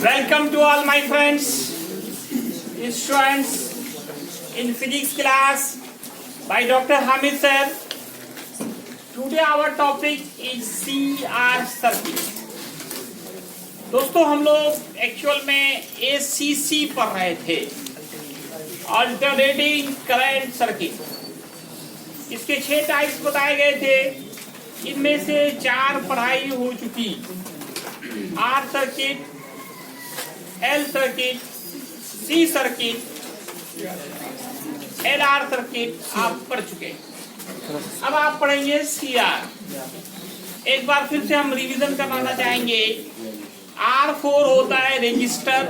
Welcome to all my friends, students in physics class by Dr. Hamid sir. Today our topic is CR circuit. दोस्तों हम लोग actual में ACC पढ़ रहे थे, अल्टरनेटिंग करंट सर्किट। इसके 6 टाइप्स बताए गए थे, इनमें से 4 पढ़ाई हो चुकी। R circuit, L circuit, C circuit, LR circuit आप पढ़ चुके। अब आप पढ़ेंगे CR। एक बार फिर से हम रिवीजन करवाना चाहेंगे। R4 होता है रेजिस्टर,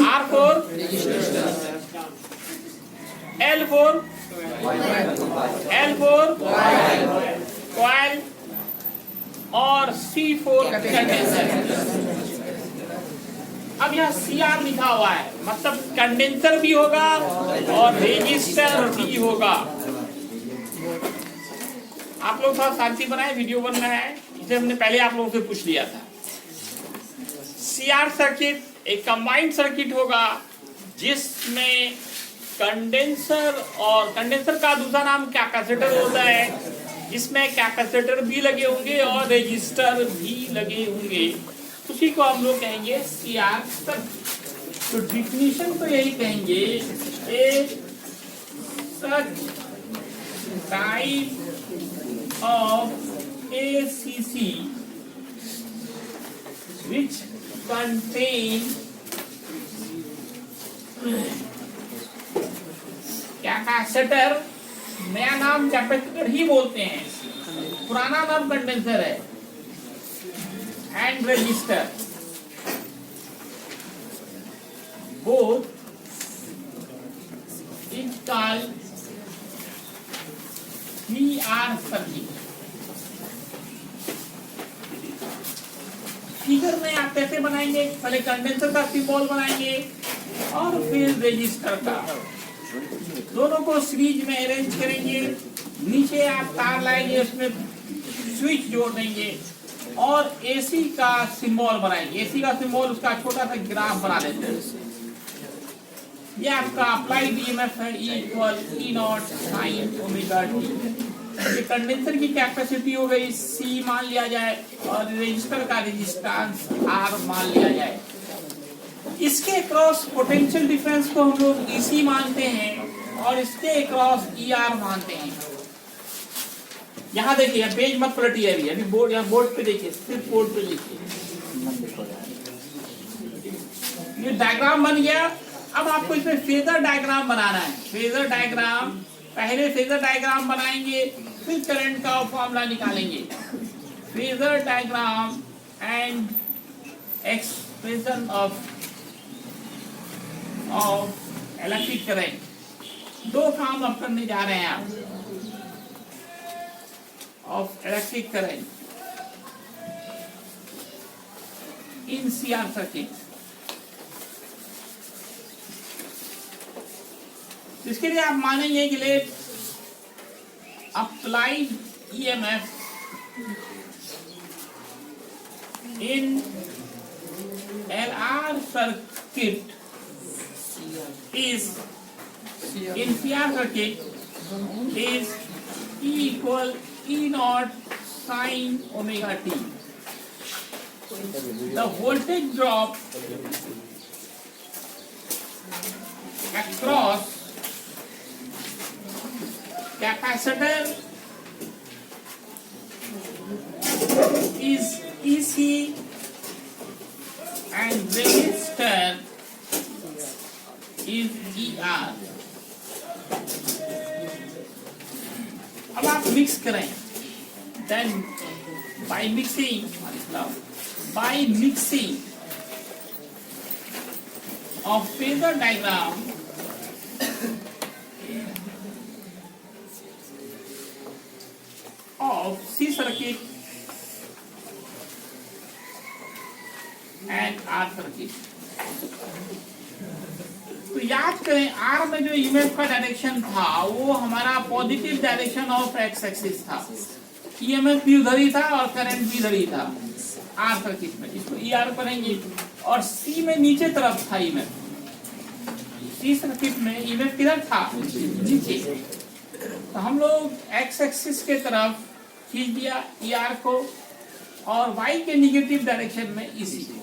R4, L4 कॉइल और C4 कंडेंसर। अब यहाँ CR लिखा हुआ है, मतलब कंडेंसर भी होगा और रेजिस्टर भी होगा। आप लोग थोड़ा शांति बनाए, वीडियो बन रहा है, इसे हमने पहले आप लोगों से पूछ लिया था। CR सर्किट एक कंबाइंड सर्किट होगा जिसमें कंडेंसर और कंडेंसर का दूसरा नाम कैपेसिटर होता है, जिसमें कैपेसिटर भी लगे होंगे और रेजिस्टर भी लगे होंगे। उसी को हम लोग कहेंगे CR सर्किट। तो डिफिनीशन तो यही कहेंगे, a such type of ACC which contain capacitor, नया नाम कैपेसिटर ही बोलते हैं, पुराना नाम कंडेंसर है, and resistor, both is called CR circuit. Figure में आप कैसे बनाएंगे, पहले कंडेंसर का सिंबल बनाएंगे और फिर रेजिस्टर का, दोनों को सीरीज में अरेंज करेंगे। नीचे आप तार लाएंगे, उसमें स्विच जोड़ देंगे और AC का सिंबल बनाएंगे। AC का सिंबल उसका छोटा सा ग्राफ बना लेते हैं। ये आपका अप्लाइड EMF है, equal E0 sin omega t। ये कंडेंसर की कैपेसिटी हो गई C मान लिया जाए और रेजिस्टर का रेजिस्टेंस R मान लिया जाए। इसके अक्रॉस पोटेंशियल डिफरेंस को हम लोग EC मानते हैं और इसके अक्रॉस ER मानते हैं। यहाँ देखिए, पेज मत पलटिए, अभी बोर्ड, यहाँ बोर्ड पे देखिए, सिर्फ बोर्ड पे देखिए। ये डायग्राम बन गया। अब आपको इसमें फेजर डायग्राम बनाना है। फेजर डायग्राम, पहले फेजर डायग्राम बनाएंगे, फिर करंट का फॉर्मूला निकालेंगे। Phasor diagram and expression of electric current. 2 काम अब करने जा रहे हैं आप of electric current in CR circuit. इसके लिए आप मानेंगे कि let applied EMF in LR circuit is in CR circuit is E equal E0 sin omega t. The voltage drop across capacitor is EC and resistor is ER। अब आप mix करें, then by mixing of phasor diagram of C circuit and R circuit। तो याद करें, are में जो EMF का direction था वो हमारा positive direction of x axis था। ईएमएफ भी उधर ही था और करंट भी उधर ही था। आर सर्किट में, इसको ई आर करेंगे। और सी में नीचे तरफ था ईएमएफ, सी सर्किट में ईएमएफ किधर था, नीचे। तो हम लोग एक्स एक्सिस के तरफ खींच दिया ई आर को और वाई के निगेटिव डायरेक्शन में इसी को।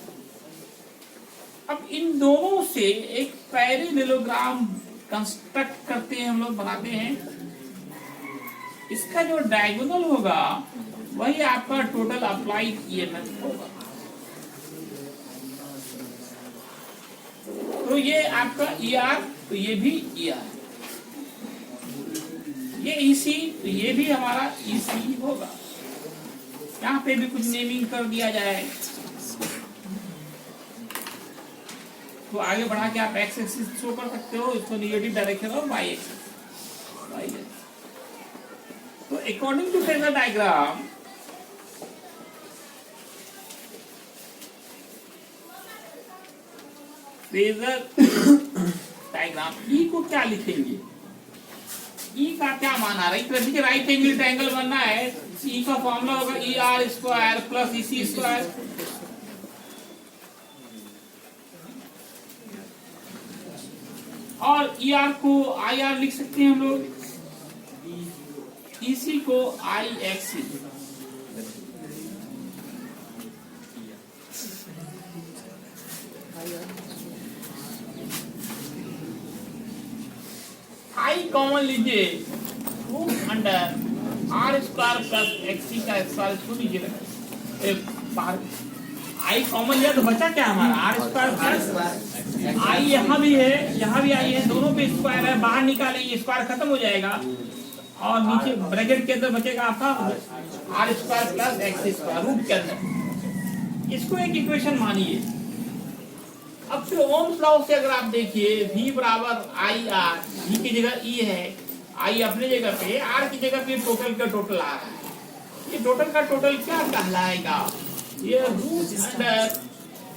अब इन दोनों से एक पैरेललोग्राम कंस्ट्रक्ट करते हैं, हम लोग बनाते हैं। इसका जो डायगोनल होगा वही आपका टोटल अप्लाइड ईएमएफ होगा। तो ये आपका ईआर, तो ये भी ईआर, ये ईसी, तो ये भी हमारा ईसी होगा। यहाँ पे भी कुछ नेमिंग कर दिया जाए तो आगे बढ़ा के आप एक्स एक्सिस शो कर सकते हो, इसको निगेटिव डायरेक्शन और वाई एक्सिस, वाई एक्सिस। तो according to phasor diagram, phasor diagram E को क्या लिखेंगे, ई का क्या मान आ रहा है, देखिए राइट एंगल ट्रायंगल बनना है, ई का फॉर्मूला होगा ई आर स्क्वायर प्लस ई सी स्क्वायर। और ई आर को आई आर लिख सकते हैं हम लोग, इसी को आई एक्स। आई कॉमन लीजिए, root under R square plus X का स्क्वायर, इसको लीजिए बाहर। आई कॉमन लिया तो बचा क्या हमारा, आर स्क्वायर प्लस आई, यहाँ भी है यहाँ भी आई है, दोनों पे स्क्वायर है, बाहर निकालेंगे स्क्वायर खत्म हो जाएगा और नीचे ब्रैकेट के अंदर बचेगा आपका R square plus X square root के अंदर। इसको एक इक्वेशन मानिए। अब फिर ओम्स लॉ से अगर आप देखिए, V बराबर आई आर, V की जगह E है, I अपने जगह पे, R की जगह पे टोटल का टोटल आ रहा है। ये टोटल का टोटल क्या कहलाएगा, ये root under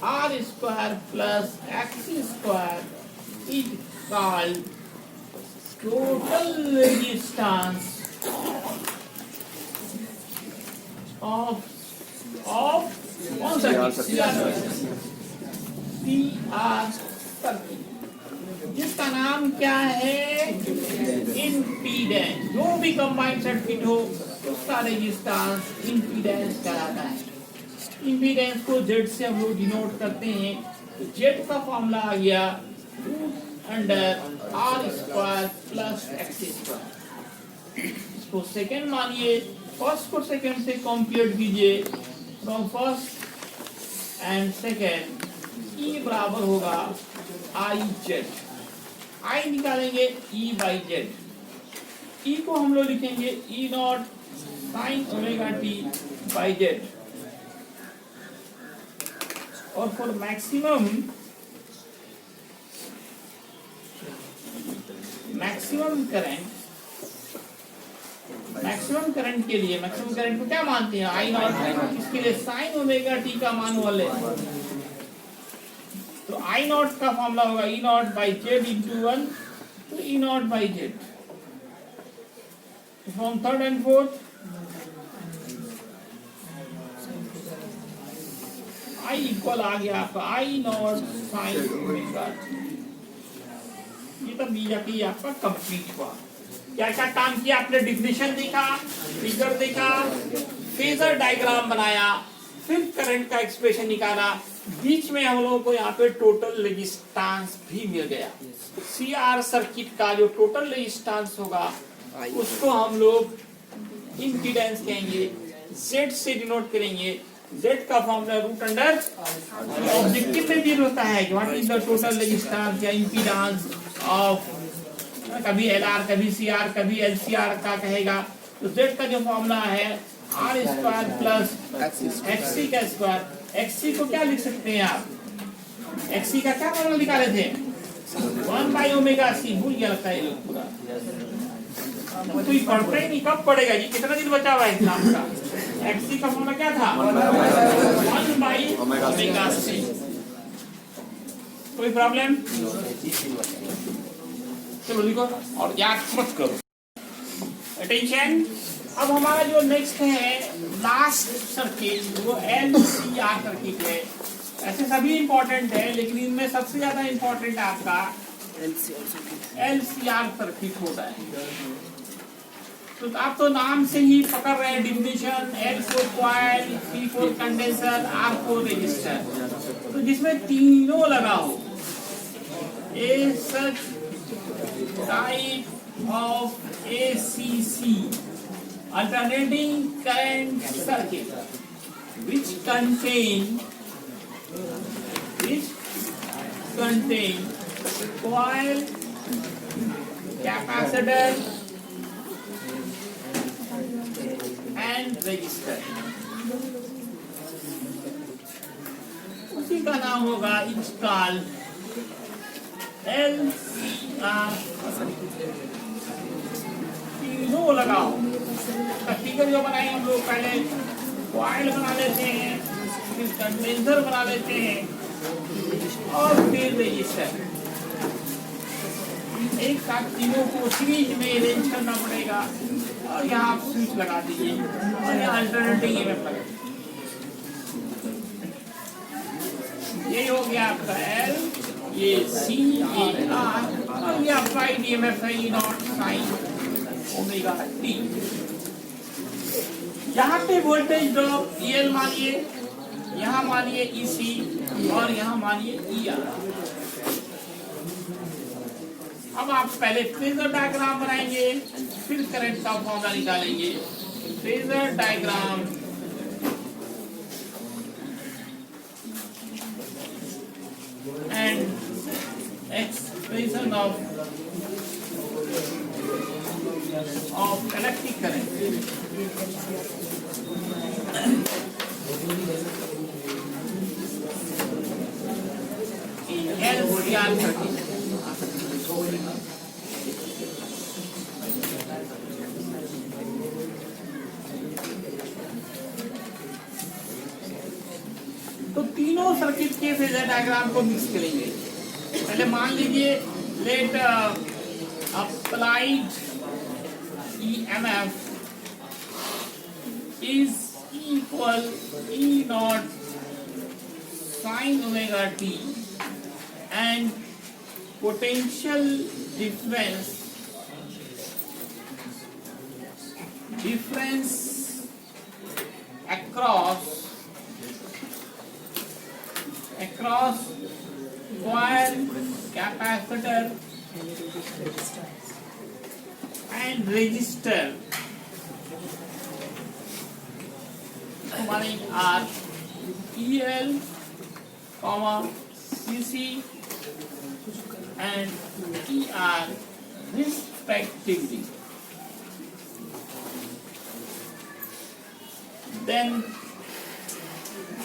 R square plus X square is called total resistance of कौन सा सर्किट, जिसका नाम क्या है, इम्पीडेंस। जो भी कंबाइंड सर्किट हो उसका रेजिस्टेंस इम्पीडेंस कहलाता है। इम्पीडेंस को Z से हम लोग डिनोट करते हैं, तो Z का फॉर्मूला आ गया root under R square plus X square. इसको सेकेंड मानिए, फर्स्ट को सेकेंड से कंपेयर कीजिए, from first and second E बराबर होगा आई जेड, आई निकालेंगे E बाई जेड। E को हम लोग लिखेंगे E not sine omega T by Z. और फॉर मैक्सिमम करंट के लिए, मैक्सिमम करंट को क्या मानते हैं, आई नॉट, इसके लिए साइन ओमेगा टी का मान वाले, तो आई नॉट का फॉर्मूला होगा E naught by Z into 1, तो E naught by Z. From third and fourth I equal आ गया आपका I naught sine omega T. ये तब जाके आपका कंप्लीट हुआ। क्या क्या काम किया आपने, डिफिनेशन देखा, फिगर देखा, फेजर डायग्राम बनाया, फिर करंट का एक्सप्रेशन निकाला, बीच में हम लोगों को यहाँ पे टोटल रेजिस्टेंस भी मिल गया। सीआर सर्किट का जो टोटल रेजिस्टेंस होगा उसको हम लोग इम्पीडेंस कहेंगे, Z से डिनोट करेंगे। Z का फॉर्मूला रूट अंडर, ऑब्जेक्टिव में भी होता है कि what is the total resistance या इम्पीडेंस ऑफ, कभी LR कभी CR कभी LCR का कहेगा। तो Z का जो फॉर्मूला है आर स्क्वायर प्लस XC का स्क्वायर। XC को क्या लिख सकते हैं आप, XC का क्या फॉर्मूला निकाले थे, 1 बाई ओमेगा C। भूल गया लगता है ये लोग पूरा, तो ये पढ़ता ही नहीं, कब पढ़ेगा जी, कितना दिन बचा हुआ है एग्जाम का। XC का फॉर्मूला क्या था, 1 बाई ओमेगा C। कोई प्रॉब्लम, चलो लिखो और याद मत करो। अटेंशन। अब हमारा जो नेक्स्ट है लास्ट सर्किट वो LCR सर्किट है। ऐसे सभी इंपॉर्टेंट है लेकिन इनमें सबसे ज्यादा इंपॉर्टेंट आपका LCR सर्किट होता है। तो आप तो नाम से ही पकड़ रहे हैं definition, L4 coil, C4 condenser, R4 resistor, तो जिसमें तीनों लगा हो, a such type of ACC alternating current circuit which contain coil, capacitor and resistor, उसी का नाम होगा इट्स कॉल्ड LCR। तीनों लगाओ, फिगर जो बनाए हम लोग पहले कॉइल बना लेते हैं, फिर कंडेंसर बना लेते हैं और फिर रेजिस्टर। एक साथ तीनों को सीरीज में अरेंज करना पड़ेगा और यहाँ आप स्विच लगा दीजिए और यहाँ अल्टरनेटिंग EMF लगा दीजिए। ये हो गया आपका L, ये C, ये R और ये अप्लाइड EMF है E0 साइन ओमेगा T। यहाँ पे वोल्टेज ड्रॉप EL मानिए, यहाँ मानिए EC और यहाँ मानिए ER। अब आप पहले फेजर डायग्राम बनाएंगे, फिर करंट का फॉर्मूला निकालेंगे। Phasor diagram and expression of electric current. LCR circuit तो तीनों सर्किट के फेजर डायग्राम को मिक्स करेंगे। पहले मान लीजिए let applied EMF is equal E0 sin omega t and potential difference across coil, capacitor and resistor हमारे R EL, CC and ER respectively. Then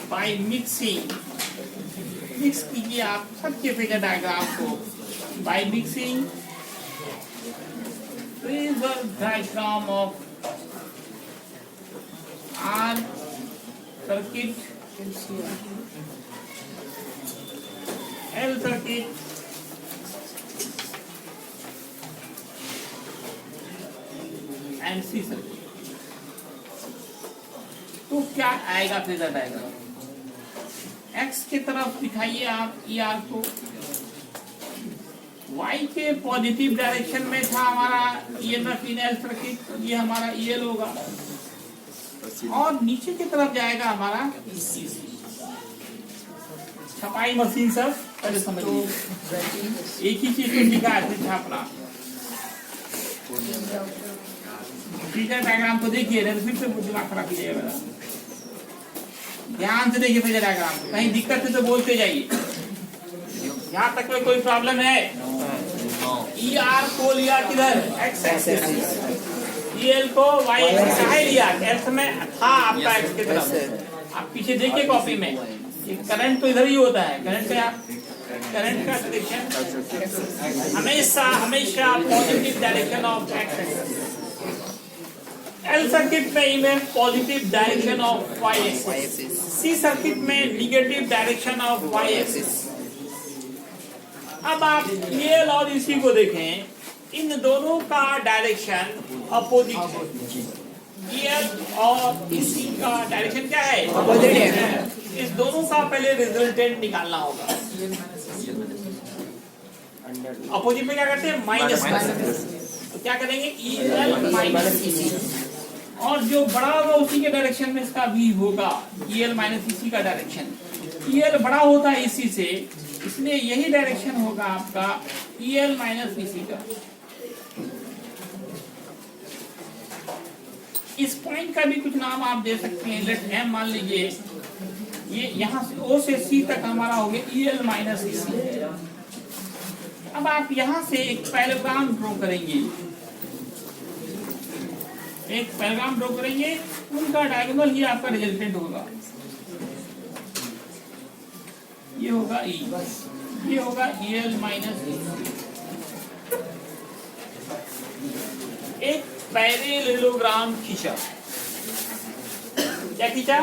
by mixing, mix कीजिए आप सबके फेजर डायग्राम को। by mixing phasor diagram of R circuit, L circuit and C circuit, तो क्या आएगा phasor diagram? X की तरफ दिखाइए आप ER को, Y के पॉजिटिव डायरेक्शन में था हमारा EMF इन L सर्किट, ये हमारा EL होगा और नीचे की तरफ जाएगा हमारा EC। छपाई मशीन सब पहले समझिए, एक ही चीज को लिखा है छापना। फेजर डायग्राम को देखिए, फिर से दिमाग खराब कीजिएगा। ध्यान से देखिए फेजर डायग्राम, कहीं दिक्कत है तो बोलते जाइए। यहाँ तक में कोई प्रॉब्लम है? ER को लिया किधर? X एक्सिस, EL को Y एक्सिस कहाँ लिया? X में था आपका X की तरफ। आप पीछे देखिए कॉपी में, करंट तो इधर ही होता है। करंट का डायरेक्शन हमेशा positive direction of X axis. L circuit में image positive direction of Y axis, C circuit में negative direction of Y axis. अब आप EL और EC को देखें, इन दोनों का डायरेक्शन अपोजिट है। EL और EC का डायरेक्शन क्या है? Opposite है। इस दोनों का पहले रिजल्टेंट निकालना होगा। अपोजिट में क्या करते हैं? माइनस। तो क्या करेंगे? EL माइनस EC, और जो बड़ा होगा उसी के डायरेक्शन में इसका भी होगा, EL माइनस EC का डायरेक्शन। EL बड़ा होता है EC से, इसलिए यही डायरेक्शन होगा आपका EL माइनस EC का। इस पॉइंट का भी कुछ नाम आप दे सकते हैं। लेट M मान लीजिए, ये यहाँ से O से C तक हमारा हो गया EL माइनस EC। अब आप यहाँ से एक पैराग्राम ड्रॉ करेंगे, उनका डायगोनल ही आपका रिजल्टेंट होगा। ये होगा E, ये होगा EL माइनस EC। एक पैरेललोग्राम खींचा। क्या खींचा?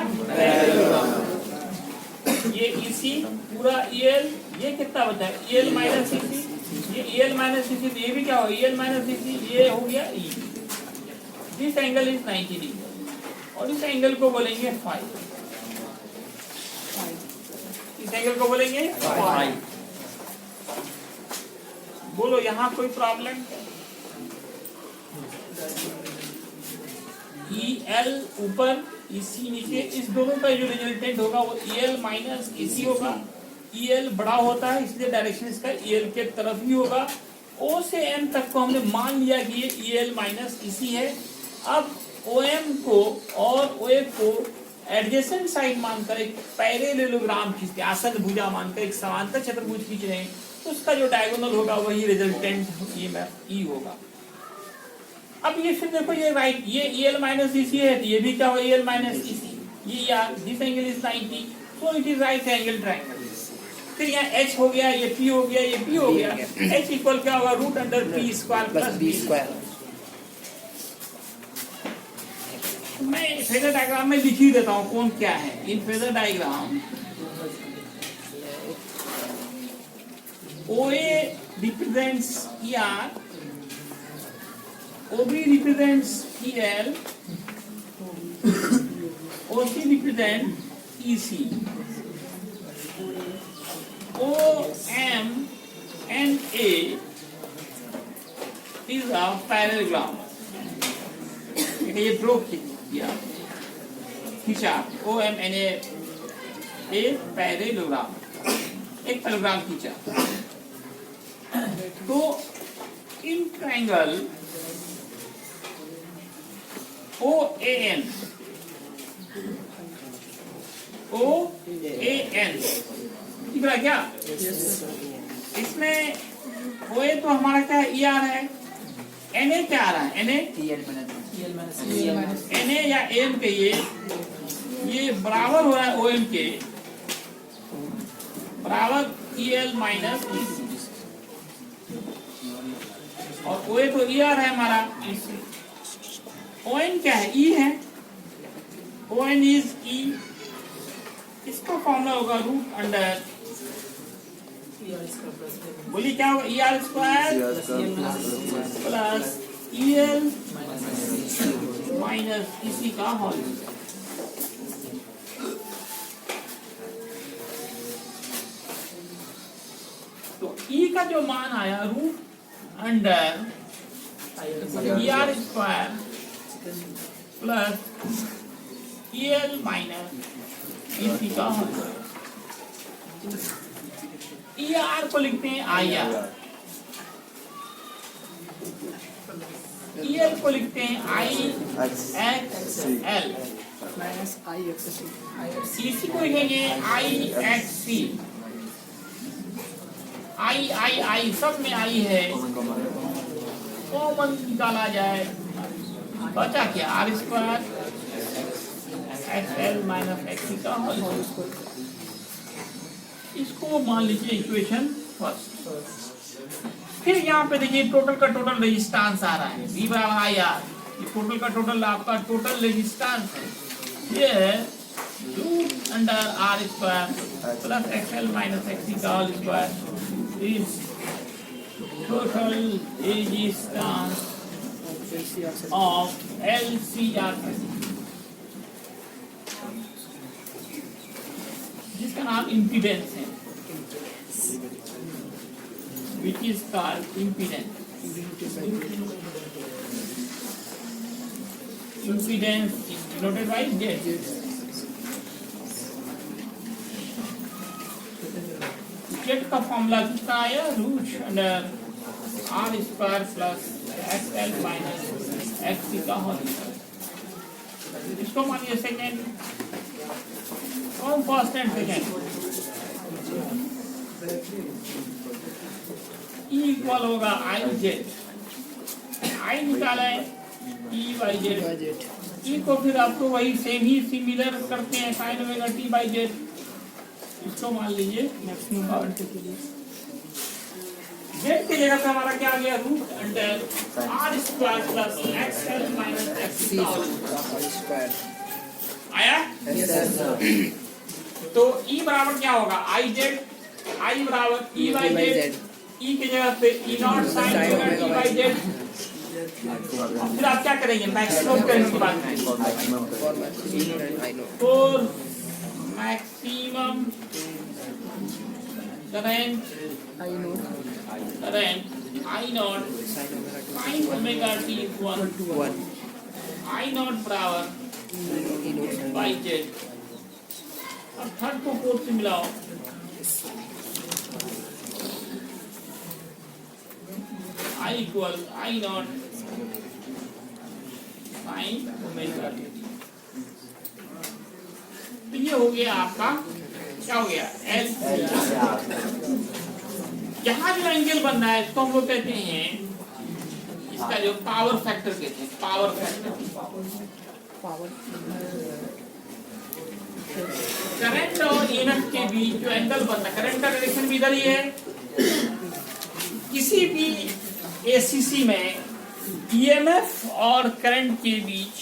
ये EC पूरा EL, ये कितना बचा? EL माइनस EC, ये EL माइनस EC, तो ये भी क्या हो? EL माइनस EC, ये हो गया E। This angle is 90 degree, और इस एंगल को बोलेंगे फाई। इस एंगल को बोलेंगे फाई। बोलो यहाँ कोई प्रॉब्लम? EL ऊपर EC नीचे, इस दोनों का जो रिजल्टेंट होगा वो EL माइनस EC होगा। EL बड़ा होता है इसलिए डायरेक्शन इसका EL के तरफ ही होगा। O से M तक को हमने मान लिया कि ये EL माइनस EC है। अब OM को और OA को एडजेसेंट साइड मानकर एक पैरेललोग्राम खींचते हैं, आसन भुजा मानकर एक समांतर चतुर्भुज खींच रहे हैं, तो उसका जो डायगोनल होगा वही रिजल्टेंट E होगा। अब ये फिर देखो, ये राइट, ये EL माइनस EC है, तो ये भी क्या होगा? EL minus EC। ये यार this angle is 90, so it is right angle triangle. फिर यहाँ H हो गया, ये P हो गया, ये P हो गया। H इक्वल क्या होगा? Root under P square plus B square. मैं फेजर डायग्राम में लिख ही देता हूँ कौन क्या है। In phasor diagram OA represents ER, OB represents EL, OC represents EC, OM and A is a parallelogram। ये ड्रॉ किया, खींचा, OM and A पैरेललोग्राम, एक पैरेललोग्राम खींचा। तो इन ट्रायंगल OAN दिख रहा क्या? इसमें OA तो हमारा क्या है? ER है। NA क्या आ रहा है? NA या AM के ये बराबर हो रहा है OM के, बराबर EL माइनस EC, और OA तो ER है हमारा। ON क्या है? E है। ON is E। इसका फॉर्मूला होगा रूट अंडर, बोलिए क्या होगा? ER square plus EL minus EC का होल। तो E का जो मान आया रूट अंडर ER square plus EL minus EC का होल। ER को लिखते हैं IR, EL को लिखते हैं IXL, EC को लिखेंगे IXC। I सब में I है, कॉमन निकाला जाए, बचा क्या? R square XL minus XC का होल। इसको मान लीजिए इक्वेशन फर्स्ट। फिर यहाँ पे देखिए टोटल का टोटल रेजिस्टेंस आ रहा है V बराबर IR। ये टोटल का टोटल आपका टोटल रेजिस्टेंस है। ये है root under R square plus XL minus XC का whole square is total resistance of LCR जिसका नाम इम्पीडेंस है, which is called impedance. Impedance is denoted by Z. Z का फॉर्मूला कितना आया, root under R square plus XL minus XC का whole square. इसको मानिए सेकेंड और first and second. E equal होगा I Z. I निकाला है E बाई Z. E को फिर आपको वही सेम ही सिमिलर करते हैं sine omega T by Z. इसको मान लीजिए मैक्सिमम पावर के लिए Z की जगह पे हमारा क्या आ गया, root under R square plus XL minus XC square आया. तो E बराबर क्या होगा, I Z. I बराबर E बाई Z. E की जगह पे E not sine omega T by Z. फिर आप क्या करेंगे, मैक्सिमम करंट की बात करेंगे. For maximum current I not sine omega T is 1. I not बराबर बाई Z. अब थर्ड को फोर्थ से मिलाओ. I equal I not sine omega T. तो ये हो गया आपका, क्या हो गया, एल. यहाँ जो एंगल बन रहा है इसको हम लोग कहते हैं, इसका जो पावर फैक्टर कहते हैं, पावर फैक्टर. करंट और ईएमएफ के बीच जो एंगल बन रहा है, करंट का डायरेक्शन भी इधर ही है. किसी भी एसीसी में ईएमएफ और करंट के बीच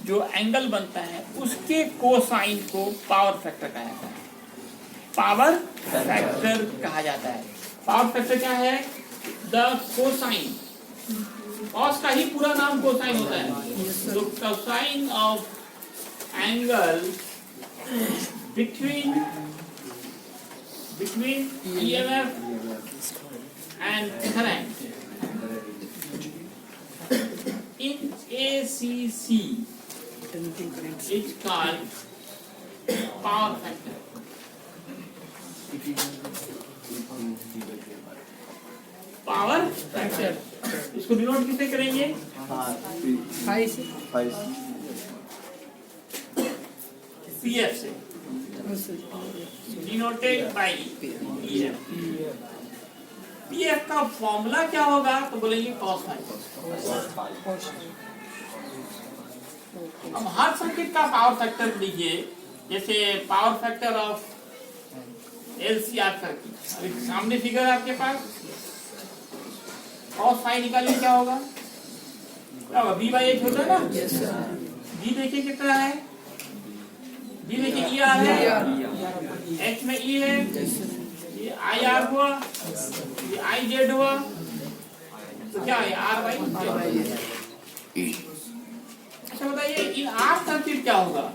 जो एंगल बनता है उसके कोसाइन को पावर फैक्टर कहा जाता है. पावर फैक्टर कहा जाता है. पावर फैक्टर क्या है, द कोसाइन. कॉस का ही पूरा नाम कोसाइन होता है. तो cosine of angle between EMF and current in ACC is called power factor. Power factor इसको डिनोट किससे करेंगे, CF से, डिनोटेड बाई PF. PF का फॉर्मूला क्या होगा, तो बोलेंगे कॉस फाई. अब हर सर्किट का पावर फैक्टर लीजिए, जैसे power factor of LCR circuit. अभी सामने फिगर है आपके पास, कॉस फाई निकालिए क्या होगा, B बाई H होता है ना. B देखिए कितना है, B देखिए E R है, H में E है, ये I R हुआ, ये I Z हुआ, तो क्या है R बाई Z. अच्छा बताइए इन R सर्किट क्या होगा,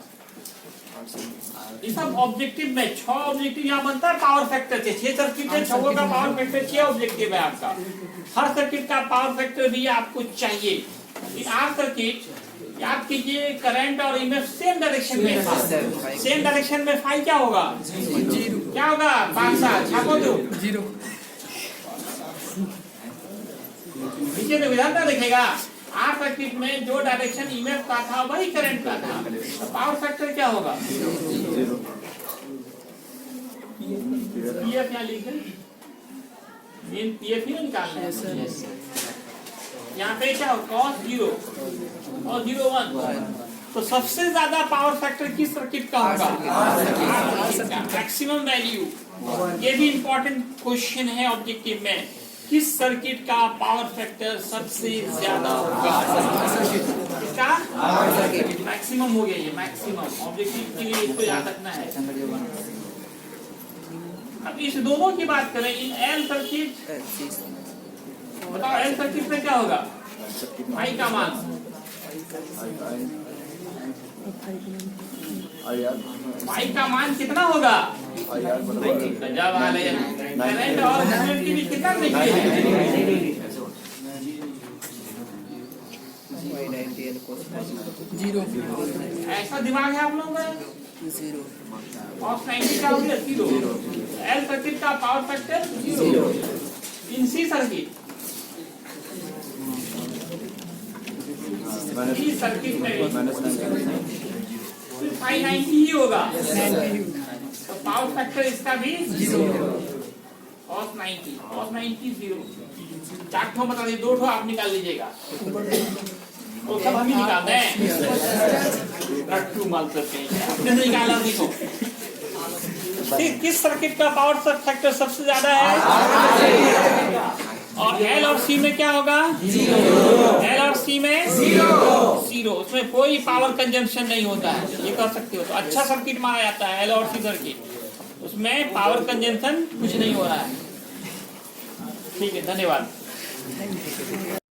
ये सब ऑब्जेक्टिव में 6 ऑब्जेक्टिव यहाँ बनता है पावर फैक्टर से. 6 सर्किट है, 6 का पावर फैक्टर 6 ऑब्जेक्टिव है आपका. हर सर्किट का पावर फैक्टर भी आपको चाहिए. इन R सर्किट याद कीजिए, करंट और ईएमएफ सेम डायरेक्शन में, सेम डायरेक्शन में फाई क्या होगा, क्या होगा, 5 छापो तो 0. नीचे तो विधान लिखेगा. आर सर्किट में जो डायरेक्शन ईएमएफ का था वही करंट का था, तो पावर फैक्टर क्या होगा, पीएफ यहाँ लिखे, मेन पीएफ ही निकालना है. यहाँ पे क्या हो, cos 0 और 0 1. तो सबसे ज्यादा पावर फैक्टर किस सर्किट का होगा, मैक्सिमम वैल्यू. ये भी इंपॉर्टेंट क्वेश्चन है ऑब्जेक्टिव में, किस सर्किट का पावर फैक्टर सबसे ज्यादा होगा, इसका मैक्सिमम हो गया. ये मैक्सिमम ऑब्जेक्टिव के लिए इसको याद रखना है. अब इस दोनों की बात करें, इन एल सर्किट, बताओ एल सर्किट में क्या होगा, फाई का मान फाई का मान कितना होगा? जब वाले करंट और करंट के बीच कितना निकले? जीरो। ऐसा दिमाग है आप लोगों का? जीरो। cos 90 का हो गया 0। एल सर्किट का पावर फैक्टर 0। इन सी सर्किट में सिर्फ 590 ही होगा, तो पावर फैक्टर इसका भी 0। cos 90 0। 4 ठो बता दीजिए, 2 ठो आप निकाल लीजिएगा, वो सब हम ही निकालते हैं। रट्टू माल करते हैं, आपने निकाला देखो। किस सर्किट का पावर फैक्टर सबसे ज्यादा है? और एल और सी में क्या होगा? एल और सी में 0। उसमें कोई पावर कंजम्पशन नहीं होता है, ये कर सकते हो। तो अच्छा सर्किट माना जाता है एल और सी सर्किट, उसमें पावर कंजम्पशन कुछ नहीं हो रहा है। ठीक है, धन्यवाद।